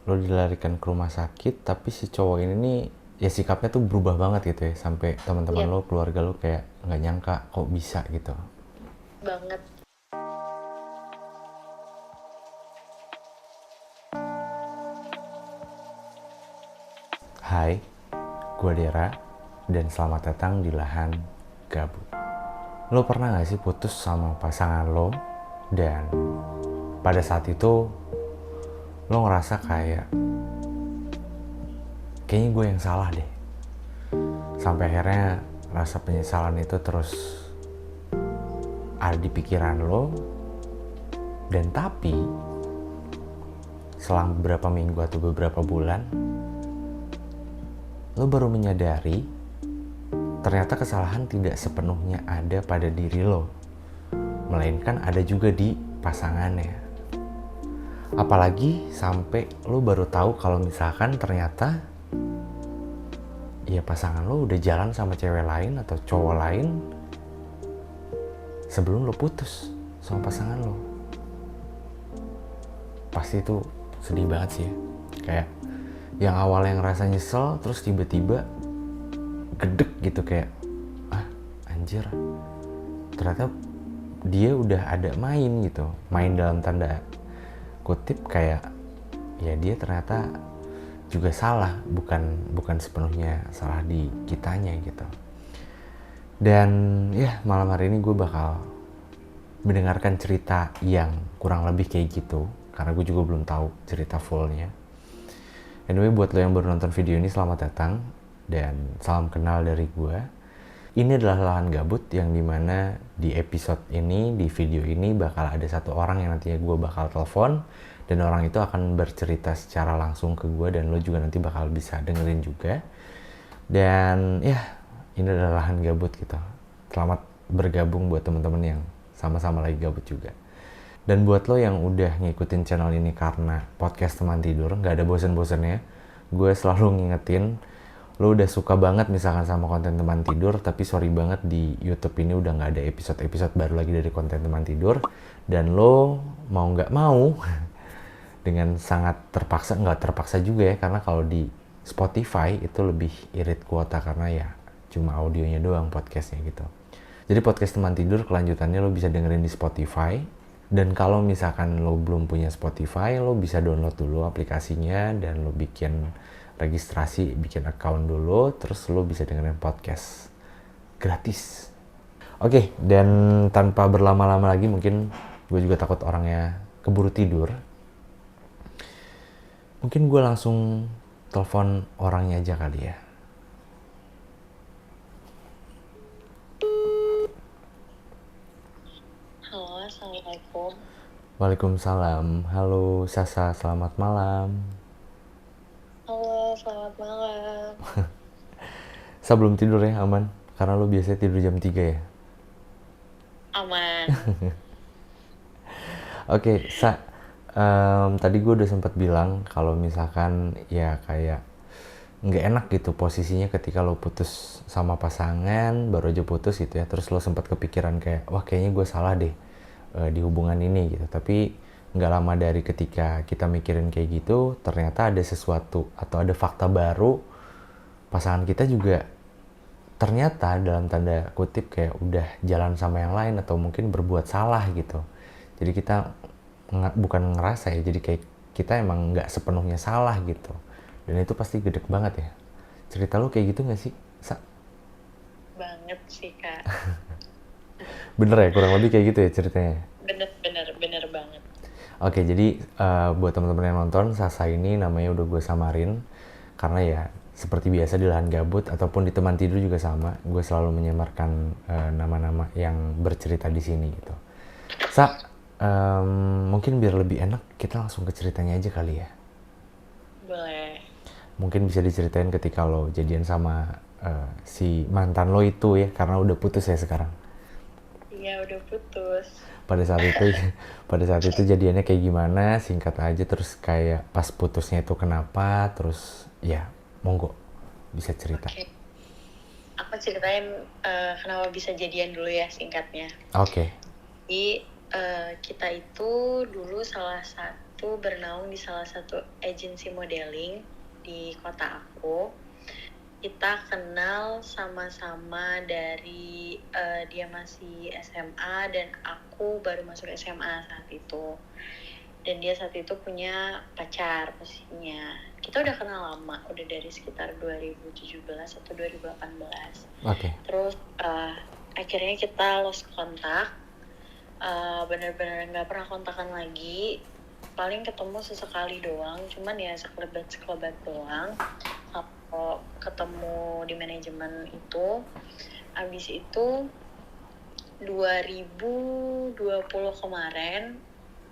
lo dilarikan ke rumah sakit, tapi si cowok ini nih ya sikapnya tuh berubah banget gitu ya, sampai teman-teman Iya lo, keluarga lo kayak nggak nyangka kok bisa gitu. banget. Hai, gue Dera, dan selamat datang di Lahan Gabut. Lo pernah gak sih putus sama pasangan lo, dan pada saat itu lo ngerasa kayaknya gue yang salah deh. Sampai akhirnya rasa penyesalan itu terus ada di pikiran lo, dan tapi selang beberapa minggu atau beberapa bulan, lo baru menyadari ternyata kesalahan tidak sepenuhnya ada pada diri lo, melainkan ada juga di pasangannya. Apalagi sampai lo baru tahu kalau misalkan ternyata ya pasangan lo udah jalan sama cewek lain atau cowok lain sebelum lo putus sama pasangan lo. Pasti itu sedih banget sih ya. Kayak yang awalnya ngerasa nyesel, terus tiba-tiba gedek gitu, kayak anjir, ternyata dia udah ada main gitu. Main dalam tanda kutip, kayak ya dia ternyata juga salah, bukan sepenuhnya salah di kitanya gitu. Dan ya malam hari ini gue bakal mendengarkan cerita yang kurang lebih kayak gitu, karena gue juga belum tahu cerita fullnya. Anyway, buat lo yang baru nonton video ini, selamat datang dan salam kenal dari gue. Ini adalah Lahan Gabut, yang dimana di episode ini, di video ini bakal ada satu orang yang nantinya gue bakal telepon, dan orang itu akan bercerita secara langsung ke gue, dan lo juga nanti bakal bisa dengerin juga. Dan ya, ini adalah Lahan Gabut gitu. Selamat bergabung buat teman-teman yang sama-sama lagi gabut juga. Dan buat lo yang udah ngikutin channel ini karena podcast teman tidur, nggak ada bosen-bosennya, gue selalu ngingetin, lo udah suka banget misalkan sama konten teman tidur, tapi sorry banget di YouTube ini udah nggak ada episode-episode baru lagi dari konten teman tidur, dan lo mau nggak mau dengan sangat terpaksa, nggak terpaksa juga ya, karena kalau di Spotify itu lebih irit kuota karena ya cuma audionya doang podcastnya gitu. Jadi podcast teman tidur kelanjutannya lo bisa dengerin di Spotify. Dan kalau misalkan lo belum punya Spotify, lo bisa download dulu aplikasinya dan lo bikin registrasi, bikin account dulu, terus lo bisa dengerin podcast gratis. Oke, dan tanpa berlama-lama lagi, mungkin gue juga takut orangnya keburu tidur. Mungkin gue langsung telepon orangnya aja kali ya. Halo, assalamualaikum. Waalaikumsalam. Halo Sasa, selamat malam. Halo, selamat malam. Sa belum tidur ya, aman? Karena lo biasanya tidur jam 3 ya. Aman. Oke, Sa, tadi gue udah sempat bilang kalau misalkan ya kayak nggak enak gitu posisinya ketika lo putus sama pasangan, baru aja putus gitu ya, terus lo sempat kepikiran kayak, wah kayaknya gue salah deh di hubungan ini gitu. Tapi nggak lama dari ketika kita mikirin kayak gitu, ternyata ada sesuatu atau ada fakta baru, pasangan kita juga ternyata dalam tanda kutip kayak udah jalan sama yang lain atau mungkin berbuat salah gitu. Jadi kita bukan ngerasa ya, jadi kayak kita emang nggak sepenuhnya salah gitu. Dan itu pasti gedek banget ya. Cerita lu kayak gitu nggak sih, Sa? Banget sih, Kak. Bener ya, kurang lebih kayak gitu ya ceritanya. Bener banget. Oke, jadi buat teman-teman yang nonton, Sasa ini namanya udah gue samarin karena ya seperti biasa di Lahan Gabut ataupun di teman tidur juga sama, gue selalu menyamarkan nama-nama yang bercerita di sini gitu. Sa, mungkin biar lebih enak kita langsung ke ceritanya aja kali ya. Boleh. Mungkin bisa diceritain ketika lo jadian sama si mantan lo itu ya, karena udah putus ya sekarang. Iya, udah putus. Pada saat itu pada saat itu jadiannya kayak gimana, singkat aja, terus kayak pas putusnya itu kenapa, terus ya monggo bisa cerita. Oke. Aku ceritain kenapa bisa jadian dulu ya singkatnya. Oke. Jadi kita itu dulu salah satu itu bernaung di salah satu agensi modeling di kota aku. Kita kenal sama-sama dari dia masih SMA dan aku baru masuk SMA saat itu. Dan dia saat itu punya pacar posisinya. Kita udah kenal lama, udah dari sekitar 2017 atau 2018. Oke. Terus akhirnya kita lost kontak. Benar-benar nggak pernah kontakan lagi. Paling ketemu sesekali doang, cuman ya sekelebat doang. Kalau ketemu di manajemen itu, abis itu 2020 kemarin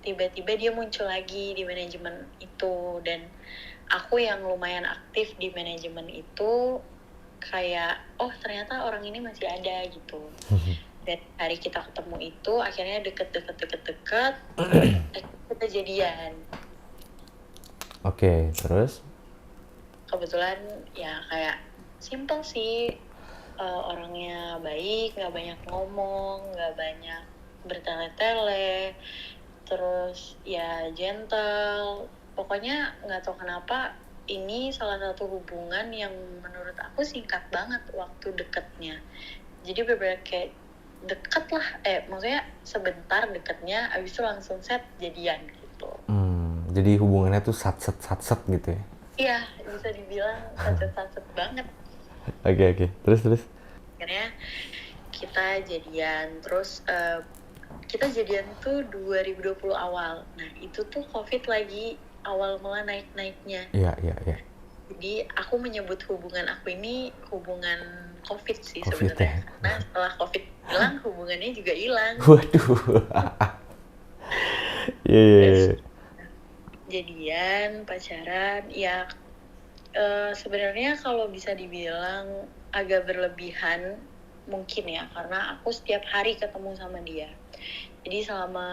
tiba-tiba dia muncul lagi di manajemen itu, dan aku yang lumayan aktif di manajemen itu kayak ternyata orang ini masih ada gitu. Dan hari kita ketemu itu akhirnya deket kita jadian. Oke, terus? Kebetulan ya kayak simple sih, orangnya baik, nggak banyak ngomong, nggak banyak bertele-tele, terus ya gentle. Pokoknya nggak tahu kenapa ini salah satu hubungan yang menurut aku singkat banget waktu deketnya. Jadi bener-bener kayak deket lah, maksudnya sebentar deketnya, abis itu langsung set jadian gitu. Jadi hubungannya tuh satset gitu ya? Iya, bisa dibilang satset banget. Oke. Terus? Akhirnya kita jadian, terus kita jadian tuh 2020 awal. Nah itu tuh COVID lagi awal mula naik-naiknya. Iya. Jadi aku menyebut hubungan aku ini hubungan COVID sih COVID sebenarnya. ya? Karena setelah COVID hilang, hubungannya juga hilang. Waduh. Iya. Jadian, pacaran, ya sebenarnya kalau bisa dibilang agak berlebihan mungkin ya, karena aku setiap hari ketemu sama dia. Jadi selama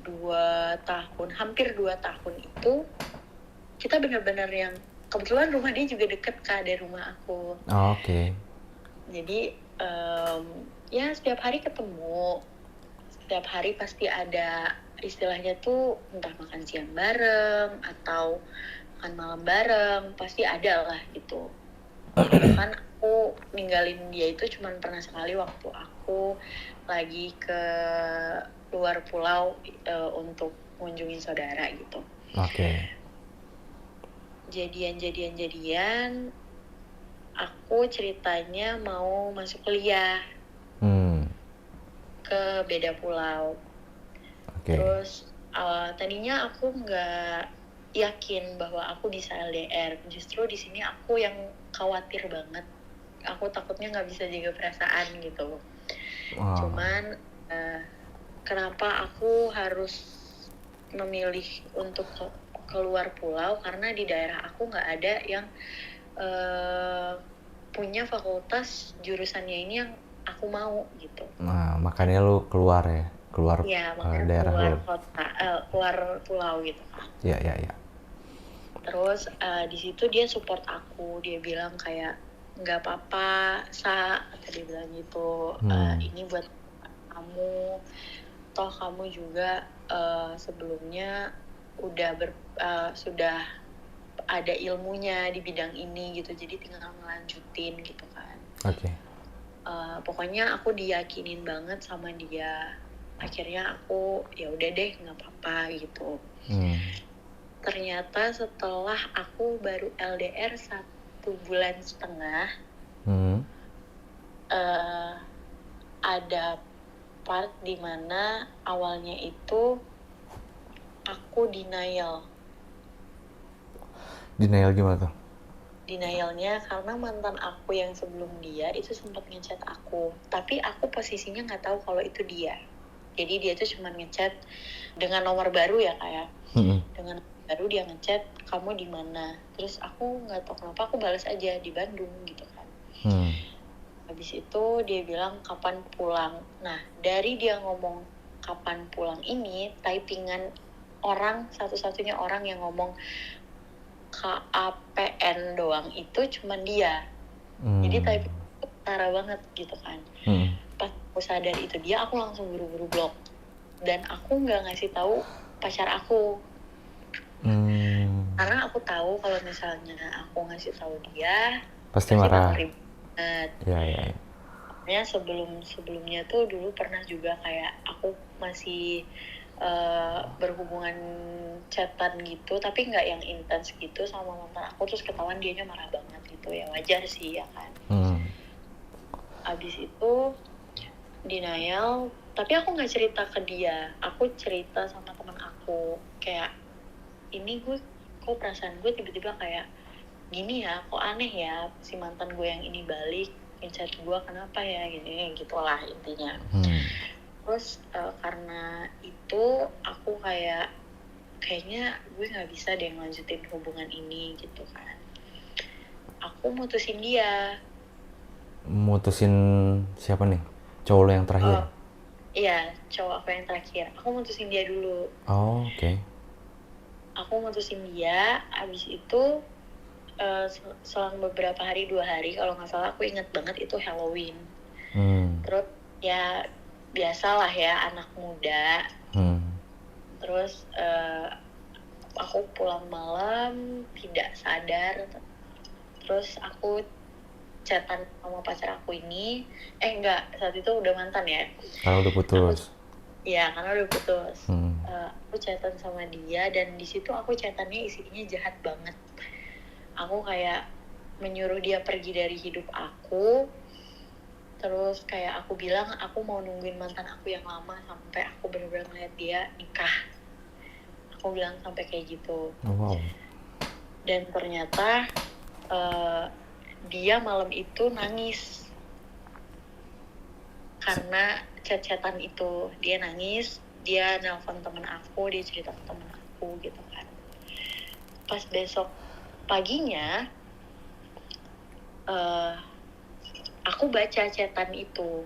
2 tahun, hampir 2 tahun itu kita benar-benar yang kebetulan rumah dia juga deket Kak dari rumah aku. Oke. Jadi ya setiap hari ketemu, setiap hari pasti ada istilahnya tuh entah makan siang bareng atau makan malam bareng, pasti ada lah gitu. Bahkan aku ninggalin dia itu cuma pernah sekali waktu aku lagi ke luar pulau untuk ngunjungin saudara gitu. Oke. Jadian, aku ceritanya mau masuk kuliah ke beda pulau. Oke. Terus tadinya aku nggak yakin bahwa aku bisa LDR. Justru di sini aku yang khawatir banget. Aku takutnya nggak bisa jaga perasaan gitu. Cuman kenapa aku harus memilih untuk keluar pulau, karena di daerah aku nggak ada yang punya fakultas jurusannya ini yang aku mau gitu. Nah, makanya lu keluar ya? Keluar daerah keluar lu? kota, keluar pulau gitu. Iya. Terus di situ dia support aku, dia bilang kayak nggak apa-apa, kata dia bilang gitu. Ini buat kamu, toh kamu juga sebelumnya sudah ada ilmunya di bidang ini gitu, jadi tinggal ngelanjutin gitu kan. Oke. Pokoknya aku diyakinin banget sama dia. Akhirnya aku ya udah deh, nggak apa-apa gitu. Ternyata setelah aku baru LDR 1,5 bulan, ada part dimana awalnya itu aku denial. Denial gimana tuh? Denialnya karena mantan aku yang sebelum dia itu sempat ngechat aku, tapi aku posisinya nggak tahu kalau itu dia. Jadi dia tuh cuma ngechat dengan nomor baru ya kayak. Dengan baru dia ngechat, kamu di mana? Terus aku nggak tahu kenapa aku balas aja di Bandung gitu kan. Habis itu dia bilang kapan pulang. Nah dari dia ngomong kapan pulang ini, typingan orang, satu-satunya orang yang ngomong KAPN doang itu cuman dia. Jadi typing itu parah banget gitu kan. Pas aku sadar itu dia, aku langsung buru-buru blok. Dan aku nggak ngasih tahu pacar aku. Karena aku tahu kalau misalnya aku ngasih tahu dia Pasti pasti bakal marah. ribet banget. Ya, ya, ya. Ya sebelumnya tuh dulu pernah juga kayak aku masih berhubungan chatan gitu, tapi nggak yang intens gitu sama mantan aku, terus ketahuan dianya marah banget gitu, ya wajar sih ya kan. Abis itu denial, tapi aku nggak cerita ke dia, aku cerita sama teman aku kayak, ini gue kok perasaan gue tiba-tiba kayak gini ya, kok aneh ya si mantan gue yang ini balik ngechat gue, kenapa ya gini gitulah intinya. Terus karena itu aku kayaknya gue nggak bisa deh ngelanjutin hubungan ini gitu kan. Aku mutusin dia. Mutusin siapa nih? Cowok lo yang terakhir? Iya, cowok aku yang terakhir. Aku mutusin dia dulu. Oh, oke. Aku mutusin dia, abis itu selang beberapa hari, 2 hari kalau nggak salah, aku inget banget itu Halloween. Terus ya biasalah ya anak muda. Terus aku pulang malam tidak sadar, terus aku chatan sama pacar aku ini, enggak, saat itu udah mantan ya. Kalau udah putus. Ya karena udah putus. Aku chatan sama dia, dan di situ aku chatannya isinya jahat banget. Aku kayak menyuruh dia pergi dari hidup aku. Terus kayak aku bilang aku mau nungguin mantan aku yang lama sampai aku benar-benar ngeliat dia nikah. Aku bilang sampai kayak gitu. Wow. Dan ternyata dia malam itu nangis karena chat-chatan itu. Dia nangis, dia nelpon temen aku, dia cerita ke temen aku gitu kan. Pas besok paginya aku baca chatan itu,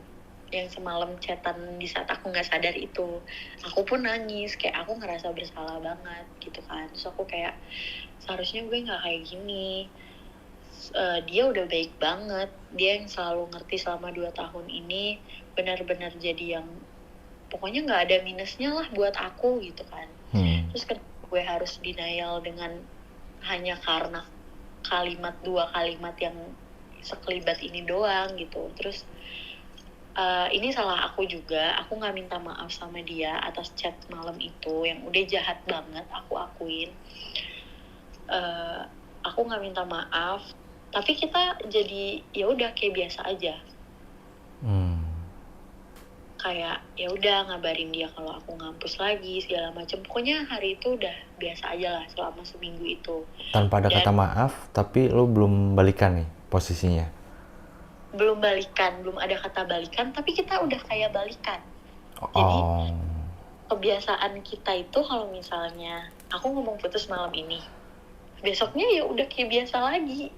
yang semalam chatan di saat aku nggak sadar itu. Aku pun nangis, kayak aku ngerasa bersalah banget gitu kan. Terus aku kayak, seharusnya gue nggak kayak gini. Dia udah baik banget, dia yang selalu ngerti selama 2 tahun ini, benar-benar jadi yang pokoknya nggak ada minusnya lah buat aku gitu kan. Terus gue harus denial dengan hanya karena dua kalimat yang sekelibat ini doang gitu. Terus ini salah aku juga, aku nggak minta maaf sama dia atas chat malam itu yang udah jahat banget, aku akuin. Aku nggak minta maaf, tapi kita jadi ya udah kayak biasa aja. Kayak ya udah ngabarin dia kalau aku ngampus lagi segala macam. Pokoknya hari itu udah biasa aja lah selama seminggu itu. Tanpa ada kata maaf, tapi lo belum balikan nih posisinya? Belum balikan, belum ada kata balikan, tapi kita udah kayak balikan. Jadi kebiasaan kita itu kalau misalnya aku ngomong putus malam ini, besoknya ya udah kayak biasa lagi.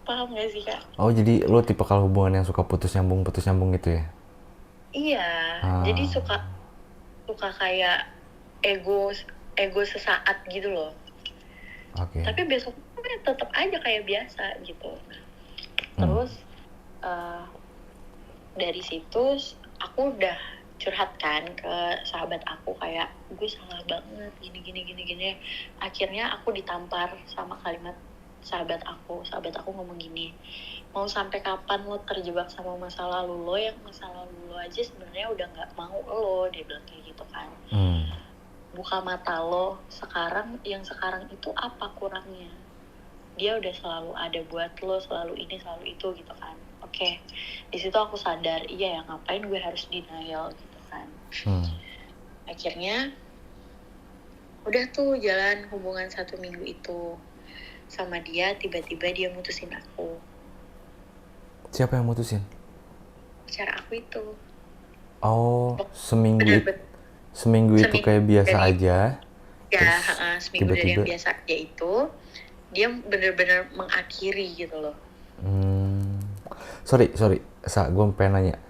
Paham gak sih Kak? Oh, jadi lo tipikal hubungan yang suka putus nyambung gitu ya? Iya, jadi suka kayak ego sesaat gitu loh. Okay. Tapi besoknya tetap aja kayak biasa gitu. Terus dari situ aku udah curhat kan ke sahabat aku, kayak gue salah banget gini. Akhirnya aku ditampar sama kalimat sahabat aku ngomong gini, mau sampai kapan lo terjebak sama masa lalu lo, yang masa lalu lo aja sebenarnya udah nggak mau lo, dia bilang kayak gitu kan. Buka mata lo sekarang, yang sekarang itu apa kurangnya, dia udah selalu ada buat lo, selalu ini selalu itu gitu kan. Oke. Di situ aku sadar, iya ya, ngapain gue harus denial gitu kan. Akhirnya udah tuh jalan hubungan 1 minggu itu sama dia, tiba-tiba dia mutusin aku. Siapa yang mutusin? Pacar aku itu. Oh, seminggu itu kayak biasa aja. Ya, seminggu dari yang biasa aja itu, dia benar-benar mengakhiri gitu loh. Sorry, gue pengen nanya.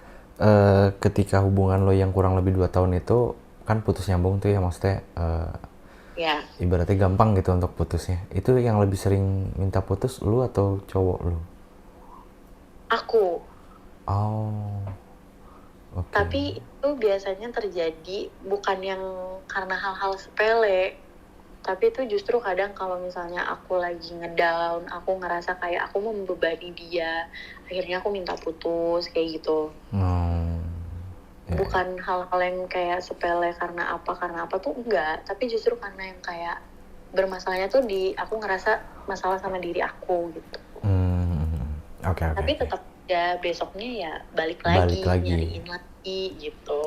Ketika hubungan lo yang kurang lebih 2 tahun itu kan putus nyambung tuh ya, maksudnya ya. Ibaratnya gampang gitu untuk putusnya. Itu yang lebih sering minta putus lu atau cowok lu? Aku. Oh. Okay. Tapi itu biasanya terjadi bukan yang karena hal-hal sepele. Tapi itu justru kadang kalau misalnya aku lagi ngedown, aku ngerasa kayak aku membebani dia, akhirnya aku minta putus kayak gitu. Ya, Bukan hal-hal yang kayak sepele karena apa tuh enggak, tapi justru karena yang kayak bermasalahnya tuh di aku ngerasa masalah sama diri aku gitu. Oke. Tapi tetap ya besoknya ya balik Balik lagi, lagi. nyariin lagi gitu.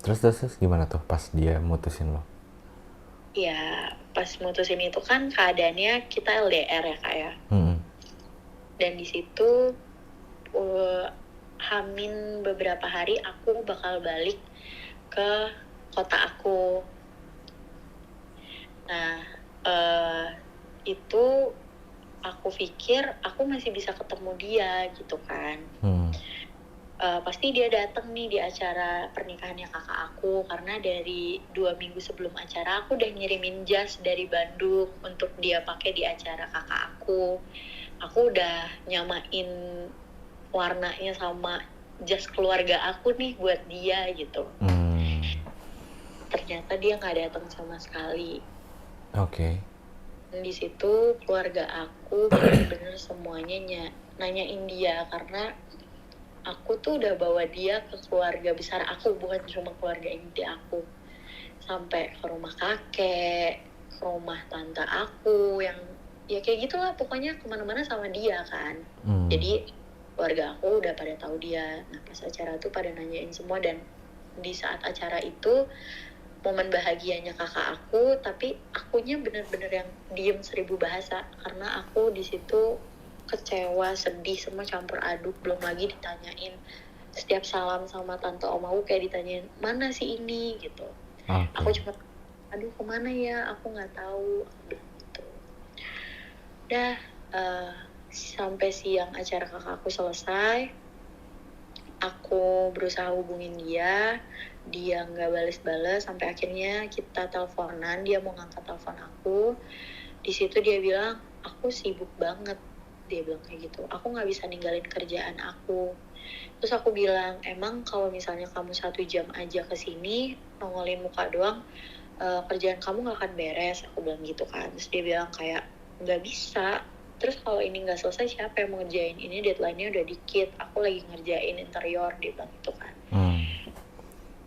Terus gimana tuh pas dia mutusin lo? Ya pas mutusin itu kan keadaannya kita LDR ya Kak ya. Dan di situ Hamin beberapa hari aku bakal balik ke kota aku. Nah itu aku pikir aku masih bisa ketemu dia gitu kan. Pasti dia datang nih di acara pernikahannya kakak aku, karena dari 2 minggu sebelum acara aku udah ngirimin jas dari Bandung untuk dia pakai di acara kakak aku. Aku udah nyamain warnanya sama jas keluarga aku nih buat dia gitu. Ternyata dia nggak datang sama sekali. Oke. Di situ keluarga aku benar-benar semuanya nanyain dia, karena aku tuh udah bawa dia ke keluarga besar aku, bukan cuma keluarga inti aku. Sampai ke rumah kakek, ke rumah tante aku, yang ya kayak gitulah pokoknya kemana-mana sama dia kan. Jadi keluarga aku udah pada tahu dia. Nah pas acara tuh pada nanyain semua, dan di saat acara itu momen bahagianya kakak aku, tapi akunya bener-bener yang diem 1000 bahasa, karena aku di situ kecewa, sedih, semua campur aduk. Belum lagi ditanyain setiap salam sama tante om aku kayak ditanyain mana sih ini gitu. Aku cuma aduh kemana ya, aku nggak tahu gitu. Udah sampai siang acara kakak aku selesai, aku berusaha hubungin dia nggak bales-bales, sampai akhirnya kita teleponan. Dia mau ngangkat telepon aku, di situ dia bilang aku sibuk banget. Dia bilang kayak gitu, aku nggak bisa ninggalin kerjaan aku. Terus aku bilang, emang kalau misalnya kamu 1 jam aja kesini nongolin muka doang, kerjaan kamu nggak akan beres, aku bilang gitu kan. Terus dia bilang kayak nggak bisa, terus kalau ini nggak selesai siapa yang mau ngerjain, ini deadline-nya udah dikit, aku lagi ngerjain interior, dia bilang gitu kan.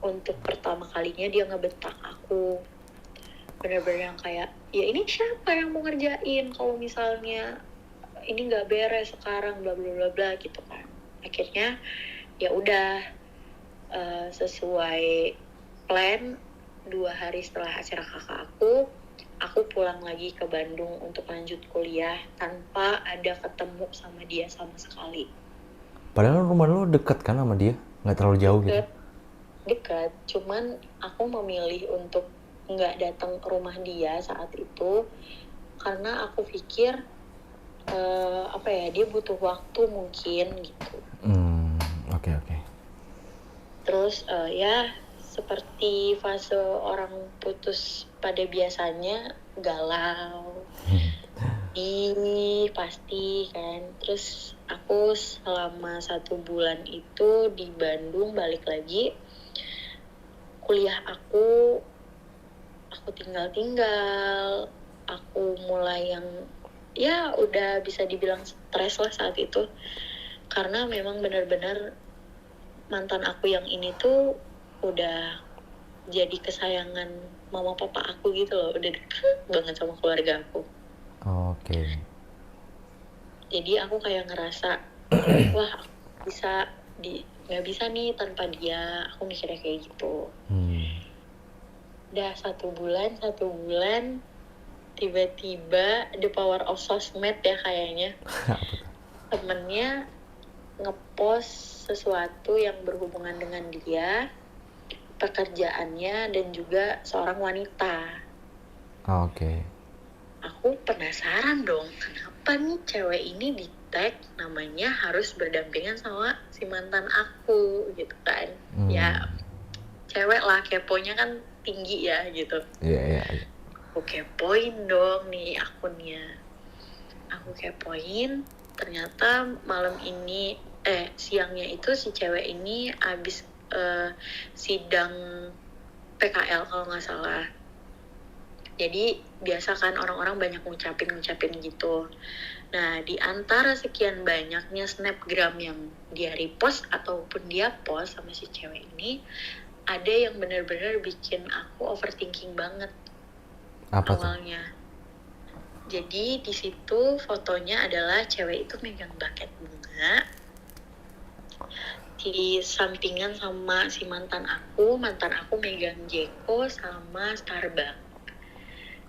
Untuk pertama kalinya dia ngebentak aku, bener-bener yang kayak ya ini siapa yang mau ngerjain kalau misalnya ini nggak beres sekarang, bla bla bla bla gitu kan. Akhirnya ya udah sesuai plan, 2 hari setelah acara kakak aku pulang lagi ke Bandung untuk lanjut kuliah tanpa ada ketemu sama dia sama sekali. Padahal rumah lo deket kan sama dia, nggak terlalu jauh gitu. Dekat, cuman aku memilih untuk nggak datang ke rumah dia saat itu karena aku pikir dia butuh waktu mungkin gitu. Oke. Terus ya seperti fase orang putus pada biasanya, galau, pasti kan. Terus aku selama 1 bulan itu di Bandung, balik lagi kuliah aku tinggal, aku mulai yang ya udah bisa dibilang stres lah saat itu, karena memang benar-benar mantan aku yang ini tuh udah jadi kesayangan mama papa aku gitu loh, udah deket banget sama keluarga aku. Oke. Jadi aku kayak ngerasa wah nggak bisa nih tanpa dia, aku mikirnya kayak gitu. Udah 1 bulan tiba-tiba the power of sosmed ya kayaknya. Temennya ngepost sesuatu yang berhubungan dengan dia, pekerjaannya, dan juga seorang wanita. Oke. Aku penasaran dong, kenapa nih cewek ini di tag namanya harus berdampingan sama si mantan aku gitu kan. Ya cewek lah, keponya kan tinggi ya gitu. Iya. Aku kepoin dong nih akunnya. Aku kepoin, ternyata siangnya itu si cewek ini abis sidang PKL kalau nggak salah. Jadi biasa kan orang-orang banyak ngucapin gitu. Nah, di antara sekian banyaknya snapgram yang dia repost ataupun dia post sama si cewek ini, ada yang benar-benar bikin aku overthinking banget Apa tuh? awalnya. Jadi di situ fotonya adalah cewek itu megang buket bunga, di sampingan sama si mantan aku megang Jeko sama Starbucks.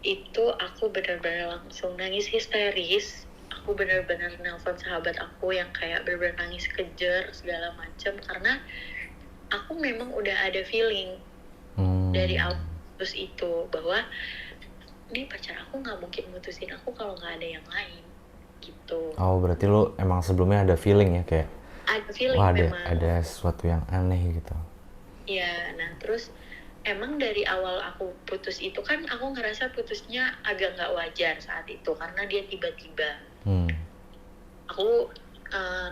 Itu aku benar-benar langsung nangis histeris. Aku benar-benar nelpon sahabat aku yang kayak benar-benar nangis kejer segala macam, karena aku memang udah ada feeling dari awal putus itu bahwa ini pacar aku nggak mungkin mutusin aku kalau nggak ada yang lain gitu. Oh, berarti lo emang sebelumnya ada feeling ya, kayak Ada feeling wah memang. ada sesuatu yang aneh gitu. Ya, nah terus emang dari awal aku putus itu kan aku ngerasa putusnya agak nggak wajar saat itu karena dia tiba-tiba. Aku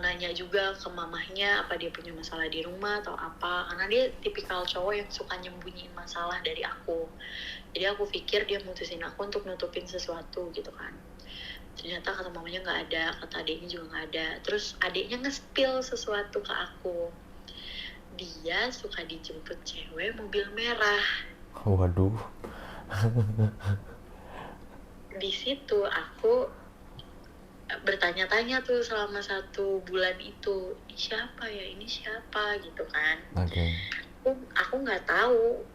nanya juga ke mamahnya apa dia punya masalah di rumah atau apa, karena dia tipikal cowok yang suka nyembunyiin masalah dari aku. Jadi aku pikir dia mutusin aku untuk nutupin sesuatu gitu kan. Ternyata kata mamanya nggak ada, kata adiknya juga nggak ada. Terus adiknya nge-spill sesuatu ke aku. Dia suka dijemput cewek mobil merah. Waduh. Di situ aku bertanya-tanya tuh selama 1 bulan itu, ini siapa gitu kan. Oke. Aku nggak tahu.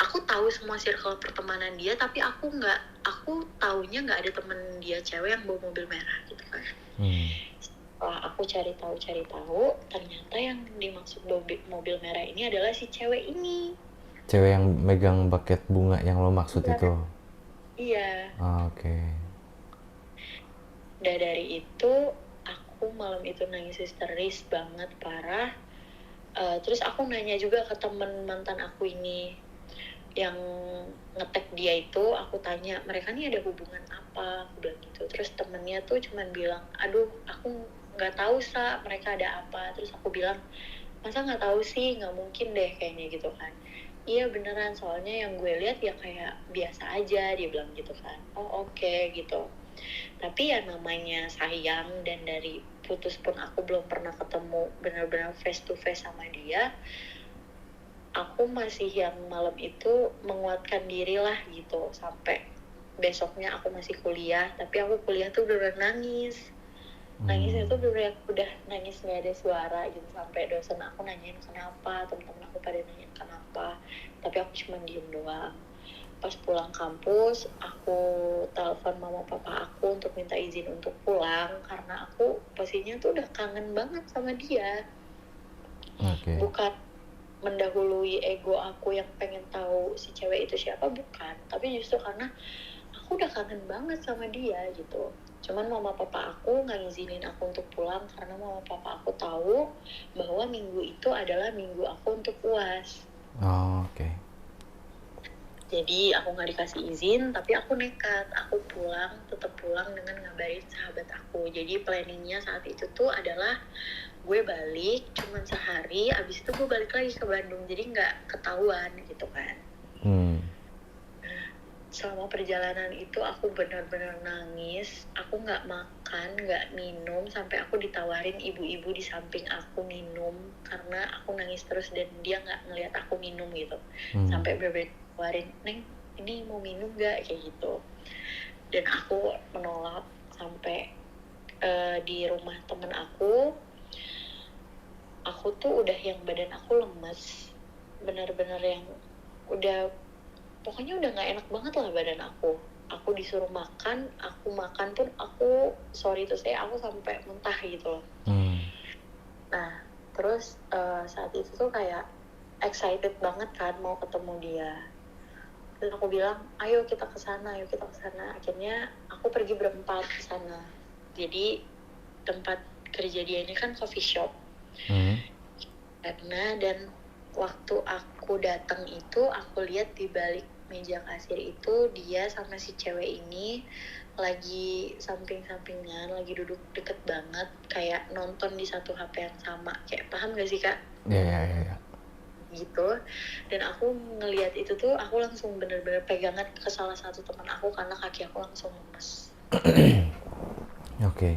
Aku tahu semua circle pertemanan dia, tapi aku taunya nggak ada temen dia cewek yang bawa mobil merah gitu kan. Setelah aku cari tahu, ternyata yang dimaksud mobil merah ini adalah si cewek ini. Cewek yang megang buket bunga yang lo maksud itu? Iya. Oke. Dan dari itu aku malam itu nangis histeris banget, parah. Terus aku nanya juga ke temen mantan aku ini yang nge-tag dia itu, aku tanya mereka nih ada hubungan apa, aku bilang gitu. Terus temennya tuh cuman bilang, aduh aku nggak tahu Sa, mereka ada apa. Terus aku bilang, masa nggak tahu sih, nggak mungkin deh kayaknya gitu kan. Iya beneran, soalnya yang gue lihat ya kayak biasa aja, dia bilang gitu kan. Oh oke, gitu. Tapi ya namanya sayang, dan dari putus pun aku belum pernah ketemu benar-benar face to face sama dia. Aku masih yang malam itu menguatkan diri lah gitu, sampai besoknya aku masih kuliah, tapi aku kuliah tuh bener-bener nangis. Nangisnya tuh bener-bener udah nangis gak ada suara gitu, sampai dosen aku nanyain kenapa, temen-temen aku pada nanyain kenapa, tapi aku cuma diem doang. Pas pulang kampus, aku telepon mama papa aku untuk minta izin untuk pulang, karena aku posisinya tuh udah kangen banget sama dia. Oke. Bukan mendahului ego aku yang pengen tahu si cewek itu siapa, bukan, tapi justru karena aku udah kangen banget sama dia gitu. Cuman mama papa aku nggak ngizinin aku untuk pulang karena mama papa aku tahu bahwa minggu itu adalah minggu aku untuk UAS. Oke. Jadi aku nggak dikasih izin, tapi aku nekat, aku tetap pulang dengan ngabarin sahabat aku. Jadi planningnya saat itu tuh adalah gue balik cuman sehari, abis itu gue balik lagi ke Bandung, jadi nggak ketahuan gitu kan. Selama perjalanan itu aku benar-benar nangis, aku nggak makan, nggak minum, sampai aku ditawarin ibu-ibu di samping aku minum karena aku nangis terus dan dia nggak ngelihat aku minum gitu. Sampai bener-bener ditawarin, Neng ini mau minum nggak, kayak gitu. Dan aku menolak sampai di rumah temen aku tuh udah yang badan aku lemes, benar-benar yang udah, pokoknya udah nggak enak banget lah badan aku. Aku disuruh makan, aku makan pun aku, sorry tuh saya, aku sampai muntah gitu loh. Nah terus saat itu tuh kayak excited banget kan mau ketemu dia. Terus aku bilang, ayo kita kesana. Akhirnya aku pergi berempat ke sana. Jadi tempat kerja dia ini kan coffee shop. Karena dan waktu aku datang itu, aku lihat di balik meja kasir itu dia sama si cewek ini lagi samping-sampingan, lagi duduk deket banget, kayak nonton di satu HP yang sama. Kayak paham gak sih Kak? Iya. gitu. Dan aku ngelihat itu tuh aku langsung bener-bener pegangan ke salah satu teman aku karena kaki aku langsung lemes. Oke.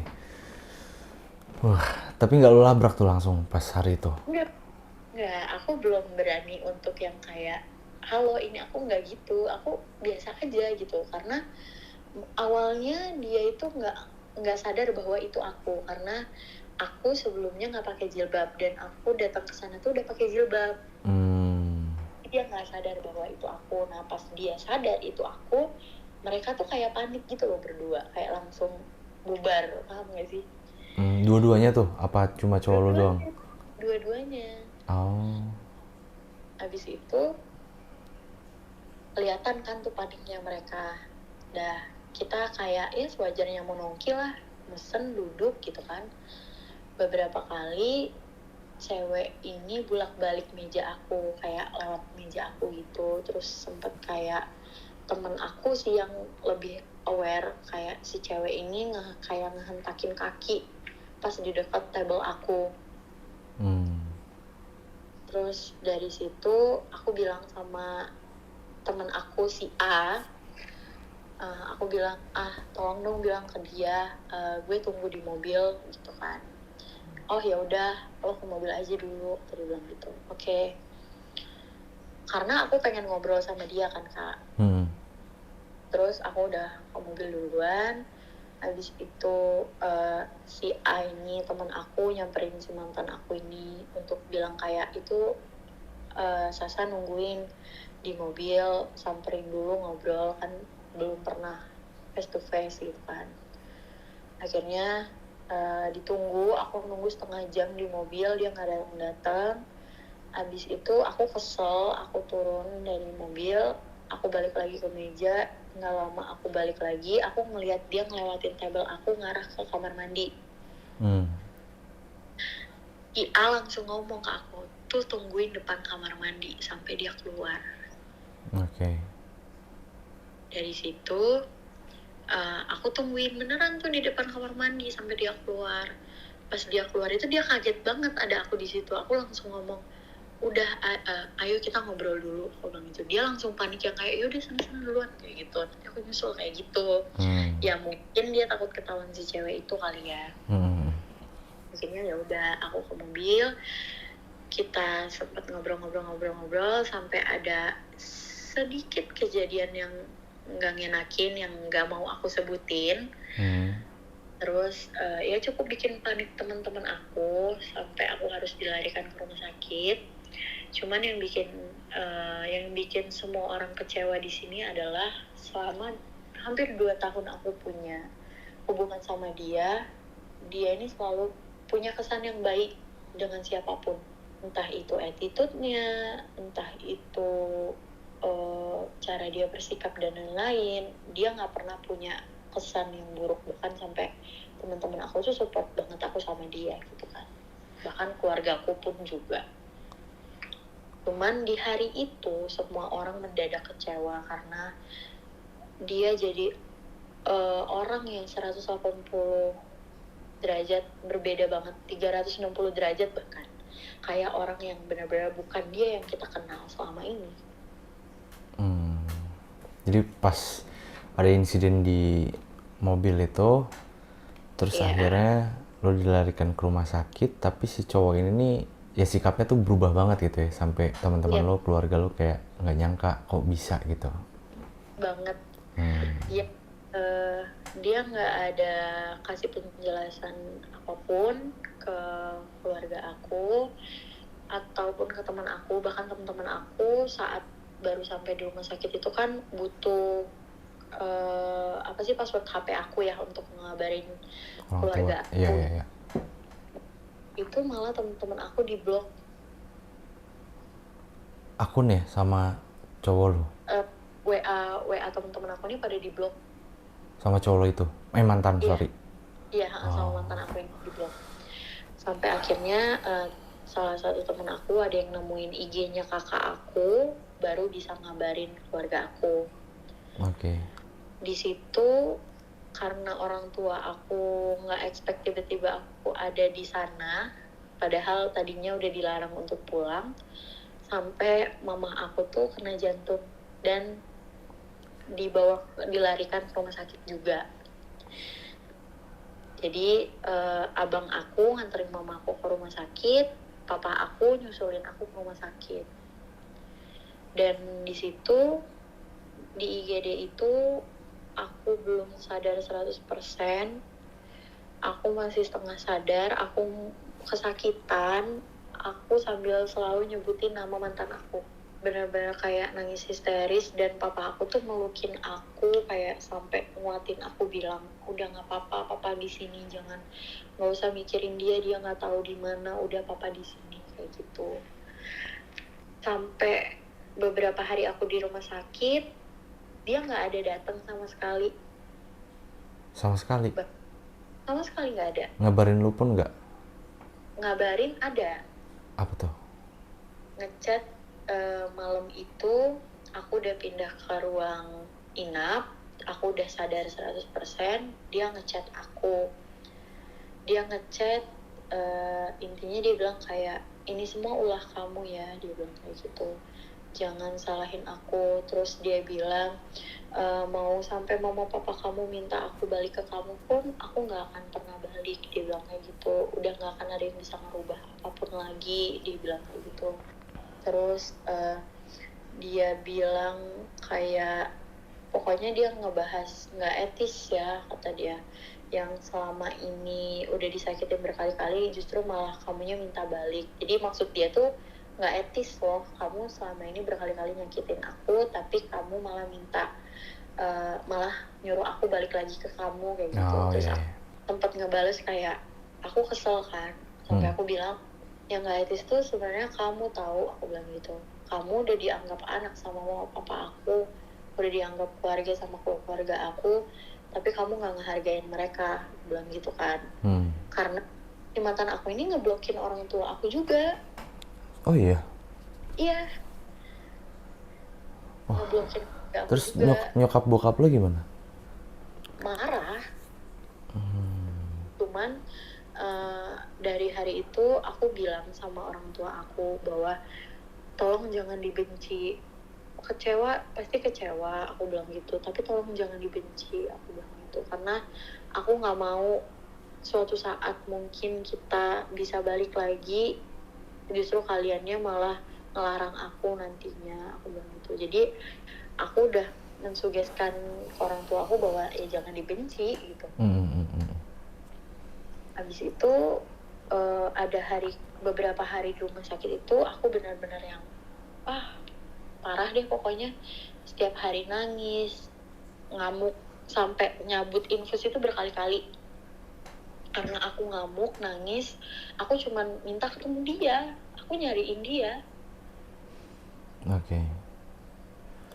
Wah, tapi nggak lo labrak tuh langsung pas hari itu? Enggak, aku belum berani untuk yang kayak halo ini aku nggak gitu, aku biasa aja gitu karena awalnya dia itu nggak sadar bahwa itu aku karena aku sebelumnya nggak pakai jilbab dan aku datang ke sana tuh udah pakai jilbab. Dia nggak sadar bahwa itu aku. Nah pas dia sadar itu aku, mereka tuh kayak panik gitu loh berdua, kayak langsung bubar, paham nggak sih? Dua-duanya tuh? Apa cuma cowok lo doang? Dua-duanya. Oh. Habis itu kelihatan kan tuh paniknya mereka. Dah kita kayak ya sewajarnya mau nongki lah, mesen duduk gitu kan. Beberapa kali cewek ini bolak-balik meja aku, kayak lewat meja aku gitu. Terus sempet kayak temen aku sih yang lebih aware, kayak si cewek ini kayak ngehentakin kaki pas di dekat table aku. Terus dari situ aku bilang sama temen aku si A, aku bilang tolong dong bilang ke dia, gue tunggu di mobil gitu kan. Oh ya udah, lo ke mobil aja dulu, tadi bilang gitu. Oke. Karena aku pengen ngobrol sama dia kan kak. Terus aku udah ke mobil duluan. Habis itu si A ini teman aku nyamperin si mantan aku ini untuk bilang kayak itu Sasa nungguin di mobil, samperin dulu ngobrol, kan belum pernah face to face gitu kan. Akhirnya ditunggu, aku nunggu setengah jam di mobil, dia nggak datang. Abis itu aku kesel, aku turun dari mobil, aku balik lagi ke meja. Nggak lama aku balik lagi, aku ngeliat dia ngelewatin table aku ngarah ke kamar mandi. IA langsung ngomong ke aku, tuh tungguin depan kamar mandi sampai dia keluar. Oke. Dari situ aku tungguin beneran tuh di depan kamar mandi sampai dia keluar. Pas dia keluar itu dia kaget banget ada aku di situ. Aku langsung ngomong, udah ayo kita ngobrol dulu, aku bilang gitu. Dia langsung panik yang kayak yaudah sana duluan kayak gitu, nanti aku nyusul kayak gitu. Ya mungkin dia takut ketahuan si cewek itu kali ya. Akhirnya ya udah aku ke mobil, kita sempat ngobrol sampai ada sedikit kejadian yang nggak ngenakin, yang nggak mau aku sebutin. Terus ya cukup bikin panik teman-teman aku sampai aku harus dilarikan ke rumah sakit. Cuman yang bikin semua orang kecewa di sini adalah selama hampir 2 tahun aku punya hubungan sama dia ini selalu punya kesan yang baik dengan siapapun. Entah itu attitude-nya, entah itu cara dia bersikap dan lain-lain. Dia nggak pernah punya kesan yang buruk, bahkan sampai teman-teman aku tuh support banget aku sama dia gitu kan. Bahkan keluarga aku pun juga. Cuman di hari itu semua orang mendadak kecewa karena dia jadi orang yang 180 derajat berbeda banget, 360 derajat bahkan. Kayak orang yang benar-benar bukan dia yang kita kenal selama ini. Jadi pas ada insiden di mobil itu, terus akhirnya lo dilarikan ke rumah sakit, tapi si cowok ini nih ya sikapnya tuh berubah banget gitu ya, sampai teman-teman lo, keluarga lo kayak nggak nyangka kok bisa gitu. Banget. Ya, dia nggak ada kasih penjelasan apapun ke keluarga aku ataupun ke teman aku. Bahkan teman-teman aku saat baru sampai di rumah sakit itu kan butuh password HP aku ya untuk ngabarin keluarga aku. Iya. Itu malah teman-teman aku di blok akun ya sama cowok lo. WA teman-teman aku ini pada di blok sama cowok lo itu, mantan. Sorry. Iya, sama mantan aku yang di blok. Sampai akhirnya salah satu teman aku ada yang nemuin IG-nya kakak aku, baru bisa ngabarin keluarga aku. Oke. Di situ karena orang tua aku nggak expect tiba-tiba aku ada di sana, padahal tadinya udah dilarang untuk pulang. sampai mama aku tuh kena jantung dan dilarikan ke rumah sakit juga. Jadi abang aku nganterin mama aku ke rumah sakit, papa aku nyusulin aku ke rumah sakit. Dan di situ di IGD itu aku belum sadar 100%. Aku masih setengah sadar, aku kesakitan, aku sambil selalu nyebutin nama mantan aku. Benar-benar kayak nangis histeris, dan papa aku tuh melukin aku kayak sampai nguatin aku, bilang udah nggak apa-apa, papa di sini, nggak usah mikirin dia nggak tahu di mana, udah papa di sini, kayak gitu. Sampai beberapa hari aku di rumah sakit, dia nggak ada datang sama sekali. Sama sekali? Sama sekali nggak ada. Ngabarin lu pun nggak? Ngabarin ada. Apa tuh? Ngechat malam itu aku udah pindah ke ruang inap, aku udah sadar 100%, dia ngechat aku. Dia ngechat, intinya dia bilang kayak, ini semua ulah kamu ya, dia bilang kayak gitu. Jangan salahin aku. Terus dia bilang, mau sampai mama papa kamu minta aku balik ke kamu pun, aku nggak akan pernah balik, dia bilang kayak gitu. Udah nggak akan ada yang bisa ngerubah apapun lagi, dia bilang kayak gitu. Terus dia bilang kayak, pokoknya dia ngebahas nggak etis ya, kata dia, yang selama ini udah disakitin berkali-kali justru malah kamunya minta balik. Jadi maksud dia tuh, nggak etis loh, kamu selama ini berkali-kali nyakitin aku, tapi kamu malah malah nyuruh aku balik lagi ke kamu, kayak gitu. Terus aku sempat ngebales kayak, aku kesel kan, sampai aku bilang, yang nggak etis tuh sebenarnya kamu tahu, aku bilang gitu. Kamu udah dianggap anak sama mama papa aku, udah dianggap keluarga sama keluarga aku, tapi kamu nggak ngehargain mereka, bilang gitu kan. Karena si mantan aku ini ngeblokin orang tua aku juga. Oh iya? Iya. Ngeblokin aku. Terus juga. nyokap bokap lo gimana? Marah. Cuman dari hari itu aku bilang sama orang tua aku bahwa tolong jangan dibenci. Kecewa pasti kecewa, aku bilang gitu, tapi tolong jangan dibenci, aku bilang gitu, karena aku nggak mau suatu saat mungkin kita bisa balik lagi, justru kaliannya malah ngelarang aku nantinya, aku bilang gitu. Jadi aku udah mensugeskan ke orang tua aku bahwa ya jangan dibenci gitu. Habis itu ada beberapa hari di rumah sakit itu aku benar-benar yang parah deh pokoknya. Setiap hari nangis, ngamuk, sampai nyabut infus itu berkali-kali. Karena aku ngamuk, nangis, aku cuman minta ketemu dia, aku nyariin dia. Oke.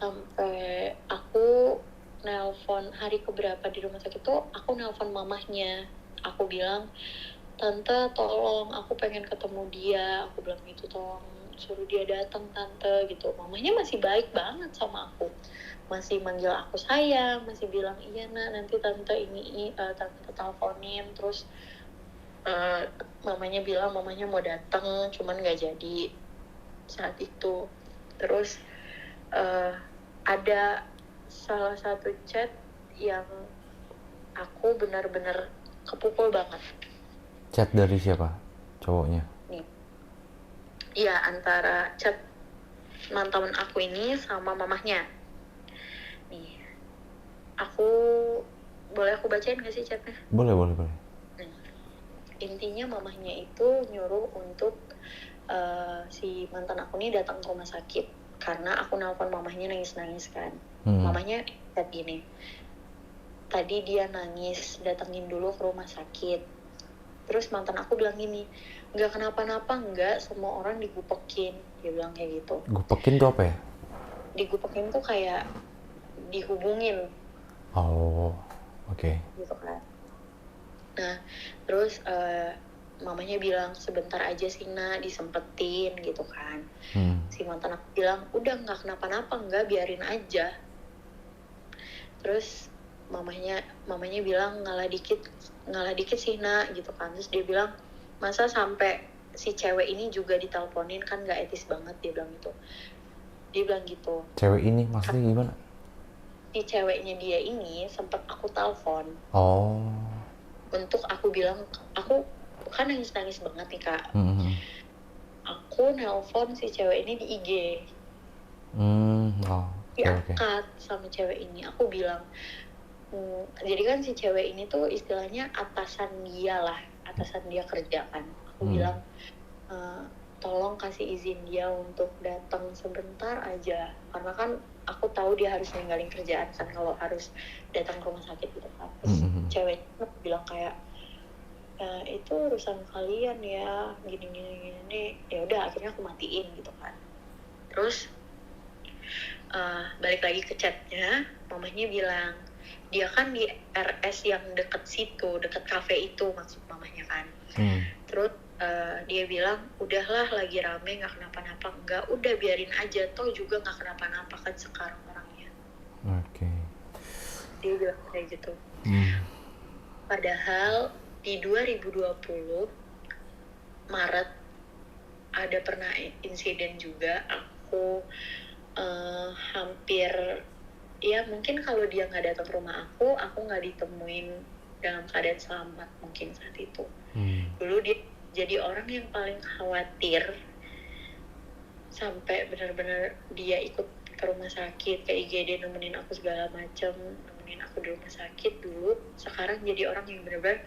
Sampai aku nelpon hari keberapa di rumah sakit tuh, aku nelpon mamahnya. Aku bilang, tante tolong, aku pengen ketemu dia, aku bilang gitu, tolong suruh dia datang tante, gitu. Mamanya masih baik banget sama aku, masih manggil aku sayang, masih bilang iya nak, nanti tante tante teleponin. Terus mamanya bilang mamanya mau datang, cuman nggak jadi saat itu. Terus ada salah satu chat yang aku benar-benar kepukul banget. Chat dari siapa? Cowoknya? Nih. Iya, antara chat mantan aku ini sama mamahnya. Nih. Boleh aku bacain gak sih chatnya? Boleh. Intinya mamahnya itu nyuruh untuk si mantan aku ini datang ke rumah sakit. Karena aku nelpon mamahnya nangis-nangis kan. Mamahnya chat gini, tadi dia nangis, datengin dulu ke rumah sakit. Terus mantan aku bilang gini, nggak kenapa-napa, nggak, semua orang digupekin, dia bilang kayak gitu. Gupekin tuh apa ya? Digupekin tuh kayak dihubungin. Oh, oke. Gitu kan. Nah, terus mamanya bilang sebentar aja sih nak, disempetin gitu kan. Si mantan aku bilang udah nggak kenapa-napa, nggak, biarin aja. Terus mamanya bilang ngalah dikit sih nak gitu kan. Terus dia bilang masa sampai si cewek ini juga diteleponin, kan gak etis banget, dia bilang gitu. Cewek ini maksudnya gimana? Si ceweknya dia ini sempet aku telepon Oh. untuk aku bilang, aku kan nangis banget nih Kak. Aku nelpon si cewek ini di IG. Oh, Diangkat sama cewek ini, aku bilang, jadi kan si cewek ini tuh istilahnya atasan dia kerja kan. Aku bilang, tolong kasih izin dia untuk datang sebentar aja, karena kan aku tahu dia harus ninggalin kerjaan kan kalau harus datang ke rumah sakit gitu kan. Terus ceweknya bilang kayak, itu urusan kalian ya, gini. Ya udah, akhirnya aku matiin gitu kan. Terus balik lagi ke chatnya, mamahnya bilang dia kan di RS yang deket situ, deket kafe itu maksud mamahnya kan. Terus dia bilang, udahlah lagi rame nggak kenapa-napa. Enggak, udah biarin aja, toh juga nggak kenapa-napa kan sekarang orangnya. Dia bilang kayak gitu. Padahal di 2020 Maret ada pernah insiden juga, aku hampir, ya mungkin kalau dia nggak datang ke rumah aku nggak ditemuin dalam keadaan selamat mungkin saat itu. Dulu dia jadi orang yang paling khawatir, sampai benar-benar dia ikut ke rumah sakit, ke IGD, nemenin aku segala macam, nemenin aku di rumah sakit dulu. Sekarang jadi orang yang benar-benar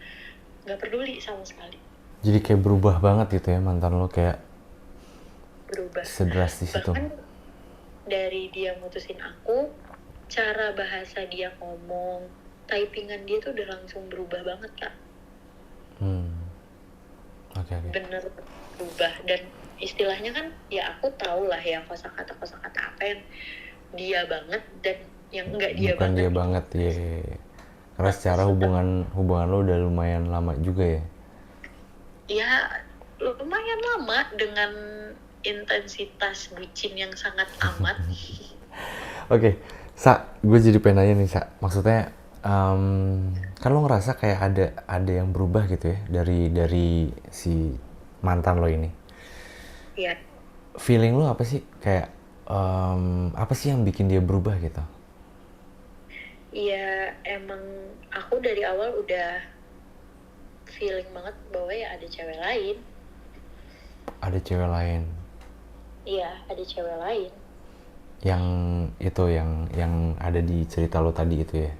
nggak peduli sama sekali. Jadi kayak berubah banget gitu ya mantan lo, kayak berubah sedrastis itu. Bahkan dari dia mutusin aku, cara bahasa dia ngomong, typingan dia tuh udah langsung berubah banget Kak. Bener berubah. Dan istilahnya kan ya aku tahu lah ya kosakata apa yang dia banget dan yang enggak dia bukan banget. Dia banget ya. Karena secara hubungan lo udah lumayan lama juga ya. Ya lumayan lama dengan intensitas bucin yang sangat amat. Oke, Sa, gue jadi pengen nanya nih, Sa. Maksudnya, kan lo ngerasa kayak ada yang berubah gitu ya dari si mantan lo ini. Iya. Feeling lo apa sih? Kayak apa sih yang bikin dia berubah gitu? Iya, emang aku dari awal udah feeling banget bahwa ya ada cewek lain. Ada cewek lain? Iya, ada cewek lain. Yang itu, yang ada di cerita lo tadi itu ya?